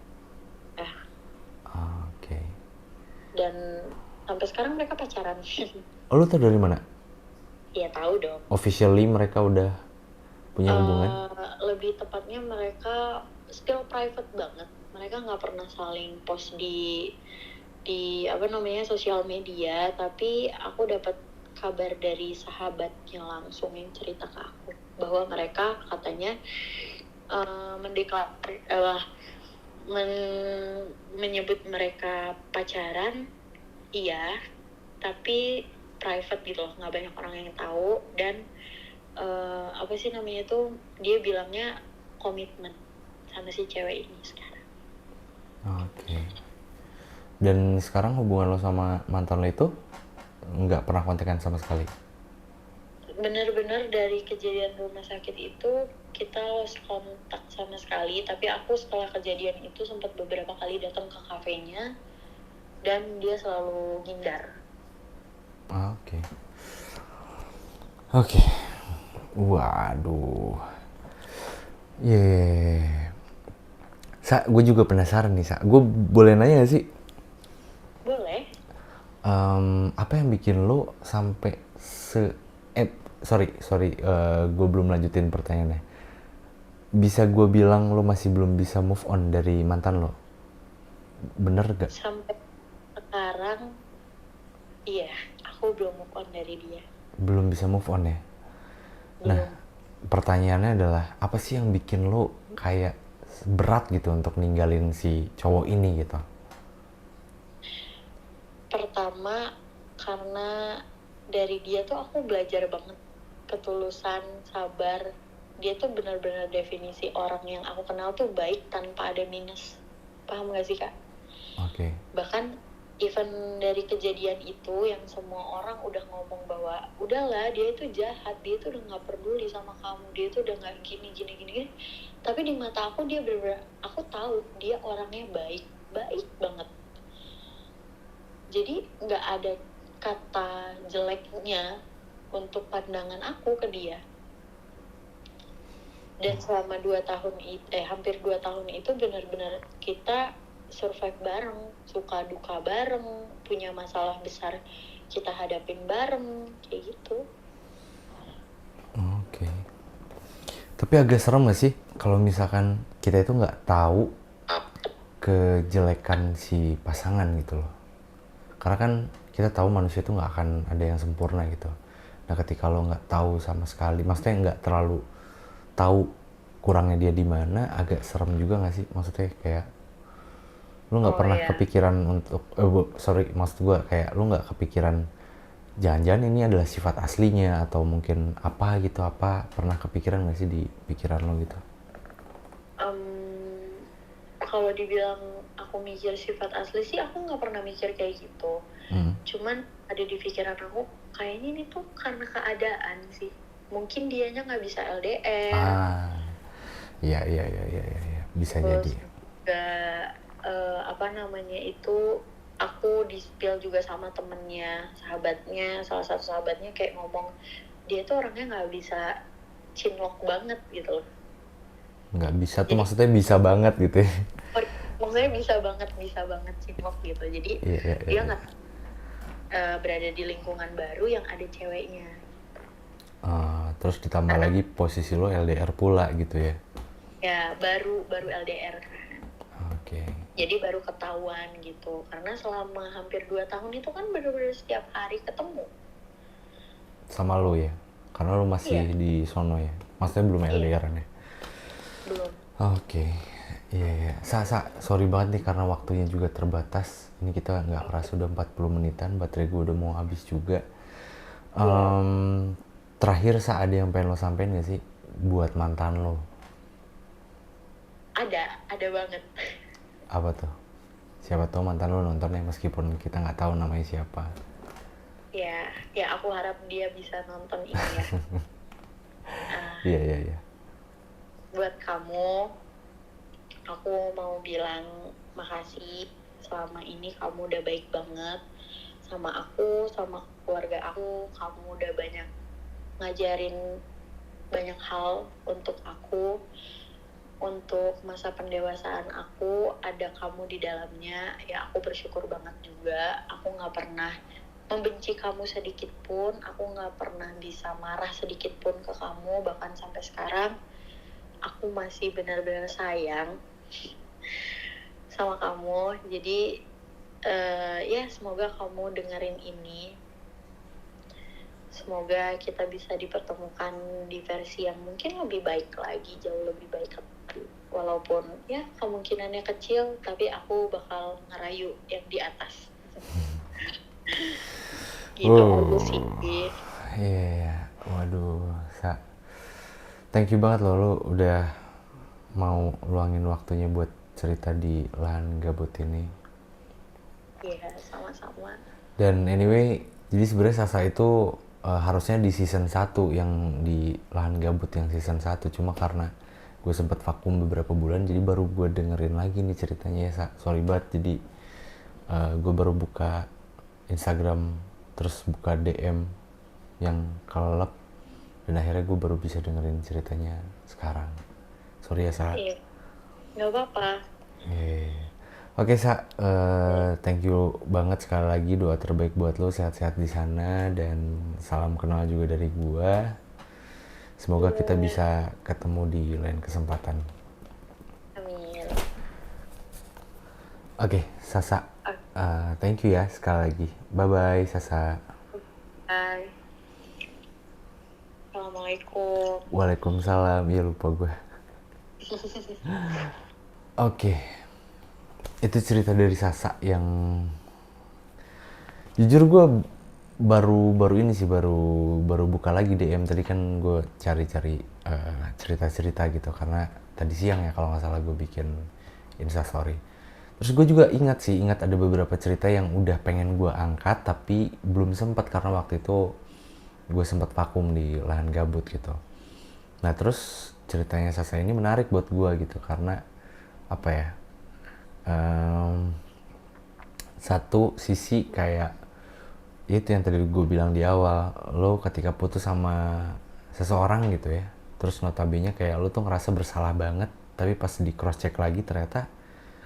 Oke. Dan sampai sekarang mereka pacaran. Oh, lo tau dari mana? Iya, tahu dong. Officially mereka udah punya hubungan? Lebih tepatnya mereka still private banget. Mereka nggak pernah saling post di sosial media, tapi aku dapat kabar dari sahabatnya langsung yang cerita ke aku bahwa mereka katanya menyebut mereka pacaran, iya, tapi private gitu loh, nggak banyak orang yang tahu. Dan dia bilangnya komitmen sama si cewek ini sekarang. Oke. Dan sekarang hubungan lo sama mantan lo itu nggak pernah kontekan sama sekali? Bener-bener dari kejadian rumah sakit itu kita lost kontak sama sekali. Tapi aku setelah kejadian itu sempat beberapa kali datang ke kafenya dan dia selalu ngindar. Oke. Waduh. Sa, gue juga penasaran nih, Sa. Gue boleh nanya gak sih? Boleh. Apa yang bikin lo sampai gue belum lanjutin pertanyaannya. Bisa gue bilang lo masih belum bisa move on dari mantan lo? Bener gak? Sampai sekarang, iya, aku belum move on dari dia. Belum bisa move on ya? Belum. Nah, pertanyaannya adalah, apa sih yang bikin lo kayak berat gitu untuk ninggalin si cowok ini gitu? Pertama, karena dari dia tuh aku belajar banget ketulusan, sabar. Dia tuh benar-benar definisi orang yang aku kenal tuh baik tanpa ada minus. Paham gak sih Kak? Oke. Bahkan even dari kejadian itu yang semua orang udah ngomong bahwa udahlah dia itu jahat, dia itu udah nggak peduli sama kamu, dia itu udah nggak gini gini gini gini, tapi di mata aku dia bener-bener, aku tahu dia orangnya baik baik banget, jadi nggak ada kata jeleknya untuk pandangan aku ke dia. Dan selama 2 tahun hampir 2 tahun itu benar-benar kita survive bareng, suka duka bareng, punya masalah besar kita hadapin bareng, kayak gitu. Oke. Tapi agak serem gak sih kalau misalkan kita itu nggak tahu kejelekan si pasangan gitu loh. Karena kan kita tahu manusia itu nggak akan ada yang sempurna gitu. Nah ketika lo nggak tahu sama sekali, maksudnya nggak terlalu tahu kurangnya dia di mana, agak serem juga nggak sih? Maksudnya kayak lu nggak pernah kepikiran untuk maksud gue kayak lu nggak kepikiran jangan-jangan ini adalah sifat aslinya atau mungkin apa gitu, apa pernah kepikiran nggak sih di pikiran lo gitu? Kalau dibilang aku mikir sifat asli sih aku nggak pernah mikir kayak gitu. Cuman ada di pikiran aku kayaknya ini tuh karena keadaan sih, mungkin dianya nggak bisa LDR. Iya bisa Terus jadi. juga itu aku di-spill juga sama temennya, sahabatnya, salah satu sahabatnya kayak ngomong dia tuh orangnya nggak bisa cinlok banget gitu loh. Nggak bisa tuh maksudnya bisa banget gitu ya? Maksudnya bisa banget cinlok gitu. Jadi dia nggak berada di lingkungan baru yang ada ceweknya. Terus ditambah lagi posisi lo LDR pula gitu ya? Ya baru LDR kan. Oke. Jadi baru ketahuan gitu. Karena selama hampir 2 tahun itu kan bener-bener setiap hari ketemu. Sama lo ya? Karena lo masih di sono ya? Maksudnya belum LDR-an ya? Belum. Oke. Iya. Sorry banget nih karena waktunya juga terbatas. Ini kita nggak kerasa udah 40 menitan, baterai gue udah mau habis juga. Terakhir ada yang pengen lo sampein gak sih buat mantan lo? Ada banget. Apa tuh? Siapa tahu mantan lo nontonnya meskipun kita nggak tahu namanya siapa. Ya aku harap dia bisa nonton ini ya. Iya. Buat kamu, aku mau bilang makasih, selama ini kamu udah baik banget sama aku, sama keluarga aku. Kamu udah banyak ngajarin banyak hal untuk aku, untuk masa pendewasaan aku, ada kamu di dalamnya. Ya aku bersyukur banget juga. Aku nggak pernah membenci kamu sedikit pun, aku nggak pernah bisa marah sedikit pun ke kamu, bahkan sampai sekarang aku masih benar-benar sayang sama kamu. Jadi ya semoga kamu dengerin ini, semoga kita bisa dipertemukan di versi yang mungkin lebih baik lagi, jauh lebih baik lagi. Walaupun ya kemungkinannya kecil, tapi aku bakal ngerayu yang di atas. Gitu aja sih. Iya. Waduh, thank you banget lo udah mau luangin waktunya buat cerita di Lahan Gabut ini. Iya, sama-sama. Dan anyway, jadi sebenarnya Sasa itu harusnya di season 1 yang di Lahan Gabut yang season 1, cuma karena gue sempet vakum beberapa bulan jadi baru gue dengerin lagi nih ceritanya ya Sa. Sorry banget, jadi gue baru buka Instagram terus buka DM yang kelelep dan akhirnya gue baru bisa dengerin ceritanya sekarang. Sorry ya Sa. Iya, nggak apa-apa. Oke Sa, thank you banget sekali lagi, doa terbaik buat lo, sehat-sehat di sana dan salam kenal juga dari gue. Semoga kita bisa ketemu di lain kesempatan. Amin. Oke, Sasa, thank you ya sekali lagi. Bye-bye Sasa. Bye. Assalamualaikum. Waalaikumsalam, ya lupa gue. Oke. Itu cerita dari Sasa yang jujur gue baru ini sih, baru buka lagi DM. Tadi kan gue cari-cari cerita-cerita gitu karena tadi siang ya kalau nggak salah gue bikin Instastory. Terus gue juga ingat ada beberapa cerita yang udah pengen gue angkat tapi belum sempat karena waktu itu gue sempat vakum di lahan gabut gitu. Nah terus ceritanya Sasa ini menarik buat gue gitu karena apa ya, satu sisi kayak itu yang tadi gue bilang di awal, lo ketika putus sama seseorang gitu ya, terus notabene kayak lo tuh ngerasa bersalah banget, tapi pas di cross check lagi ternyata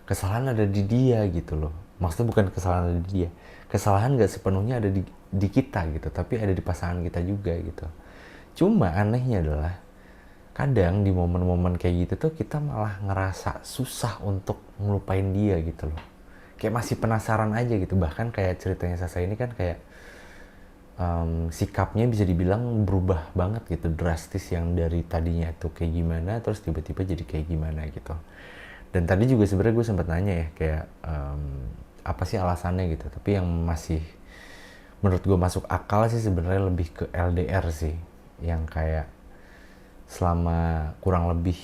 kesalahan ada di dia gitu loh. Maksudnya bukan kesalahan ada di dia, kesalahan gak sepenuhnya ada di kita gitu, tapi ada di pasangan kita juga gitu. Cuma anehnya adalah kadang di momen-momen kayak gitu tuh kita malah ngerasa susah untuk ngelupain dia gitu loh, kayak masih penasaran aja gitu. Bahkan kayak ceritanya Sasa ini kan kayak sikapnya bisa dibilang berubah banget gitu, drastis, yang dari tadinya itu kayak gimana terus tiba-tiba jadi kayak gimana gitu. Dan tadi juga sebenarnya gue sempat nanya ya kayak apa sih alasannya gitu, tapi yang masih menurut gue masuk akal sih sebenarnya lebih ke LDR sih, yang kayak selama kurang lebih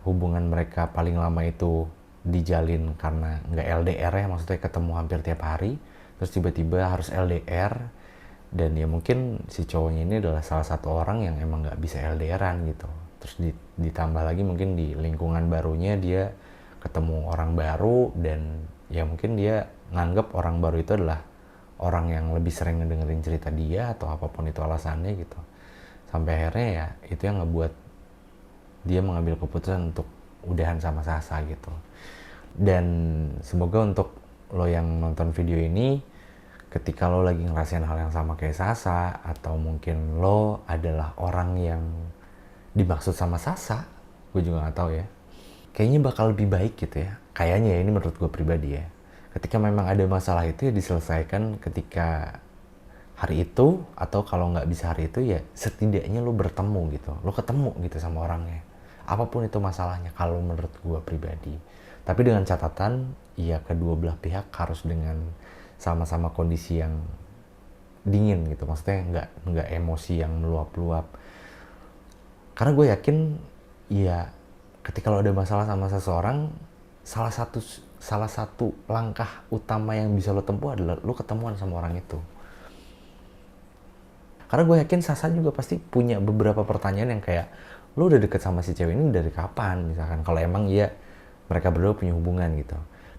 hubungan mereka paling lama itu dijalin karena nggak LDR ya, maksudnya ketemu hampir tiap hari, terus tiba-tiba harus LDR. Dan ya mungkin si cowoknya ini adalah salah satu orang yang emang nggak bisa LDRan gitu. Terus ditambah lagi mungkin di lingkungan barunya dia ketemu orang baru, dan ya mungkin dia nganggap orang baru itu adalah orang yang lebih sering ngedengerin cerita dia atau apapun itu alasannya gitu. Sampai akhirnya ya itu yang ngebuat dia mengambil keputusan untuk udahan sama Sasa gitu. Dan semoga untuk lo yang nonton video ini, ketika lo lagi ngerasain hal yang sama kayak Sasa, atau mungkin lo adalah orang yang dimaksud sama Sasa, gue juga gak tahu ya, kayaknya bakal lebih baik gitu ya. Kayaknya ya, ini menurut gue pribadi ya. Ketika memang ada masalah itu ya diselesaikan ketika hari itu, atau kalau nggak bisa hari itu ya setidaknya lo bertemu gitu, lo ketemu gitu sama orangnya. Apapun itu masalahnya kalau menurut gue pribadi. Tapi dengan catatan, ya kedua belah pihak harus dengan sama-sama kondisi yang dingin gitu, maksudnya nggak emosi yang meluap-luap. Karena gue yakin ya ketika lo ada masalah sama seseorang, salah satu langkah utama yang bisa lo tempuh adalah lo ketemuan sama orang itu. Karena gue yakin Sasa juga pasti punya beberapa pertanyaan yang kayak, lo udah deket sama si cewek ini dari kapan misalkan, kalau emang iya mereka berdua punya hubungan gitu.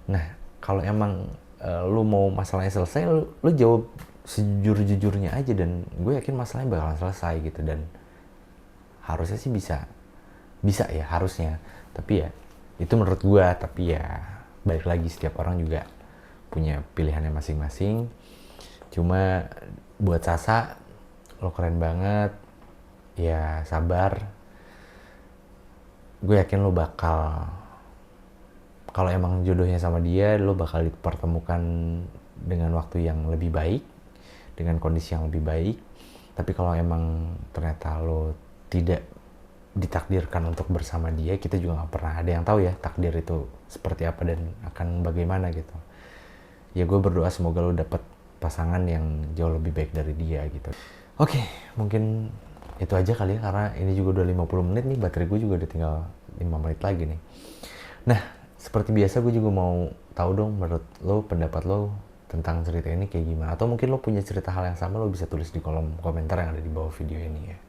Nah kalau emang lu mau masalahnya selesai, lu jawab sejujur-jujurnya aja, dan gue yakin masalahnya bakalan selesai gitu. Dan harusnya sih bisa ya harusnya, tapi ya itu menurut gue. Tapi ya balik lagi, setiap orang juga punya pilihannya masing-masing. Cuma buat Sasa, lo keren banget ya, sabar. Gue yakin lo bakal, kalau emang jodohnya sama dia, lo bakal dipertemukan dengan waktu yang lebih baik, dengan kondisi yang lebih baik. Tapi kalau emang ternyata lo tidak ditakdirkan untuk bersama dia, kita juga gak pernah ada yang tahu ya takdir itu seperti apa dan akan bagaimana gitu. Ya gue berdoa semoga lo dapet pasangan yang jauh lebih baik dari dia gitu. Oke, mungkin itu aja kali ya, karena ini juga udah 50 menit nih, baterai gue juga udah tinggal 5 menit lagi nih. Nah, seperti biasa gue juga mau tahu dong menurut lo, pendapat lo tentang cerita ini kayak gimana. Atau mungkin lo punya cerita hal yang sama, lo bisa tulis di kolom komentar yang ada di bawah video ini ya.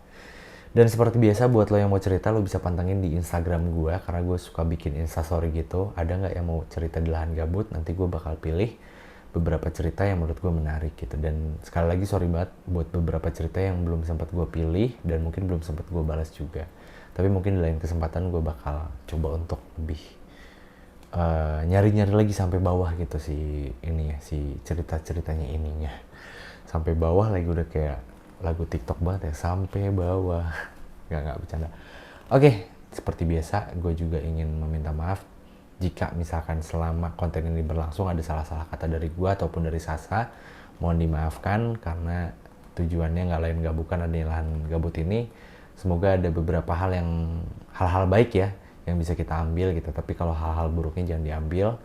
Dan seperti biasa buat lo yang mau cerita, lo bisa pantengin di Instagram gue, karena gue suka bikin instastory gitu. Ada nggak yang mau cerita di lahan gabut, nanti gue bakal pilih beberapa cerita yang menurut gue menarik gitu. Dan sekali lagi sorry banget buat beberapa cerita yang belum sempat gue pilih dan mungkin belum sempat gue balas juga. Tapi mungkin di lain kesempatan gue bakal coba untuk lebih nyari-nyari lagi sampai bawah gitu si ini ya, si cerita-ceritanya ininya. Sampai bawah lagi, udah kayak lagu TikTok banget ya, sampai bawah. Nggak bercanda. Oke, seperti biasa gue juga ingin meminta maaf jika misalkan selama konten ini berlangsung ada salah-salah kata dari gue ataupun dari Sasa. Mohon dimaafkan, karena tujuannya nggak lain nggak bukan adanya lahan gabut ini. Semoga ada beberapa hal-hal baik ya yang bisa kita ambil gitu. Tapi kalau hal-hal buruknya jangan diambil.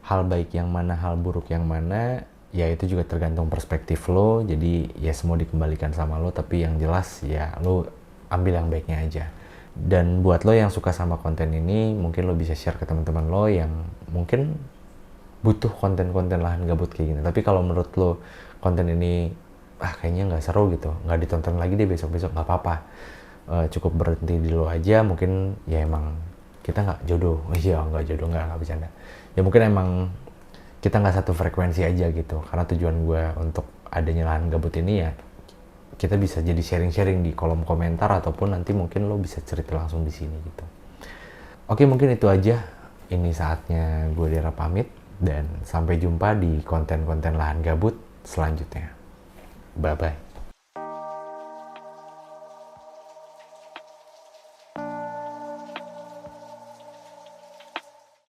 Hal baik yang mana, hal buruk yang mana, ya itu juga tergantung perspektif lo. Jadi ya semua dikembalikan sama lo, tapi yang jelas ya lo ambil yang baiknya aja. Dan buat lo yang suka sama konten ini, mungkin lo bisa share ke teman-teman lo yang mungkin butuh konten-konten lahan gabut kayak gini. Tapi kalau menurut lo konten ini kayaknya nggak seru gitu, nggak ditonton lagi deh besok-besok, nggak apa-apa. Cukup berhenti di lo aja. Mungkin ya emang kita nggak jodoh. Iya, nggak jodoh, nggak bercanda. Ya mungkin emang kita nggak satu frekuensi aja gitu. Karena tujuan gue untuk adanya lahan gabut ini ya kita bisa jadi sharing-sharing di kolom komentar, ataupun nanti mungkin lo bisa cerita langsung di sini gitu. Oke, mungkin itu aja. Ini saatnya gue Dera pamit, dan sampai jumpa di konten-konten lahan gabut selanjutnya. Bye-bye.